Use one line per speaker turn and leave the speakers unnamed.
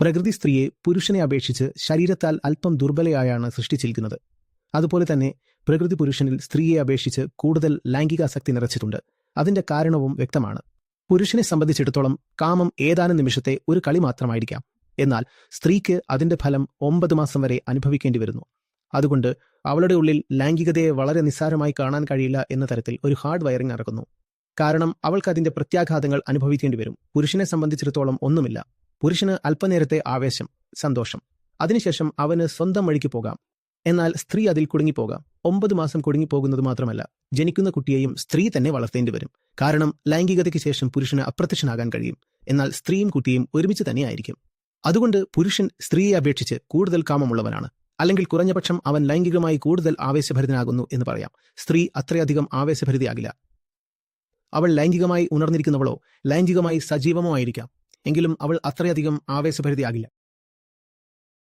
പ്രകൃതി സ്ത്രീയെ പുരുഷനെ അപേക്ഷിച്ച് ശരീരത്താൽ അല്പം ദുർബലയായാണ് സൃഷ്ടിച്ചിരിക്കുന്നത്. അതുപോലെ തന്നെ പ്രകൃതി പുരുഷനിൽ സ്ത്രീയെ അപേക്ഷിച്ച് കൂടുതൽ ലൈംഗികാസക്തി നിറച്ചിട്ടുണ്ട്. അതിന്റെ കാരണവും വ്യക്തമാണ്. പുരുഷനെ സംബന്ധിച്ചിടത്തോളം കാമം ഏതാനും നിമിഷത്തെ ഒരു കളി മാത്രമായിരിക്കാം. എന്നാൽ സ്ത്രീക്ക് അതിന്റെ ഫലം 9 മാസം വരെ അനുഭവിക്കേണ്ടി വരുന്നു. അതുകൊണ്ട് അവളുടെ ഉള്ളിൽ ലൈംഗികതയെ വളരെ നിസ്സാരമായി കാണാൻ കഴിയില്ല എന്ന തരത്തിൽ ഒരു ഹാർഡ് വയറിംഗ് നടക്കുന്നു. കാരണം അവൾക്ക് അതിന്റെ പ്രത്യാഘാതങ്ങൾ അനുഭവിക്കേണ്ടി വരും. പുരുഷനെ സംബന്ധിച്ചിടത്തോളം ഒന്നുമില്ല. പുരുഷന് അല്പനേരത്തെ ആവേശം, സന്തോഷം, അതിനുശേഷം അവന് സ്വന്തം വഴിക്ക് പോകാം. എന്നാൽ സ്ത്രീ അതിൽ കുടുങ്ങിപ്പോകാം. 9 മാസം കുടുങ്ങിപ്പോകുന്നത് മാത്രമല്ല, ജനിക്കുന്ന കുട്ടിയെയും സ്ത്രീ തന്നെ വളർത്തേണ്ടി വരും. കാരണം ലൈംഗികതയ്ക്ക് ശേഷം പുരുഷന് അപ്രത്യക്ഷനാകാൻ കഴിയും. എന്നാൽ സ്ത്രീയും കുട്ടിയും ഒരുമിച്ച് തന്നെയായിരിക്കും. അതുകൊണ്ട് പുരുഷൻ സ്ത്രീയെ അപേക്ഷിച്ച് കൂടുതൽ കാമമുള്ളവനാണ്. അല്ലെങ്കിൽ കുറഞ്ഞപക്ഷം അവൻ ലൈംഗികമായി കൂടുതൽ ആവേശഭരിതനാകുന്നു എന്ന് പറയാം. സ്ത്രീ അത്രയധികം ആവേശഭരിതയാകില്ല. അവൾ ലൈംഗികമായി ഉണർന്നിരിക്കുന്നവളോ ലൈംഗികമായി സജീവമോ ആയിരിക്കാം. എങ്കിലും അവൾ അത്രയധികം ആവേശഭരിതയാകില്ല.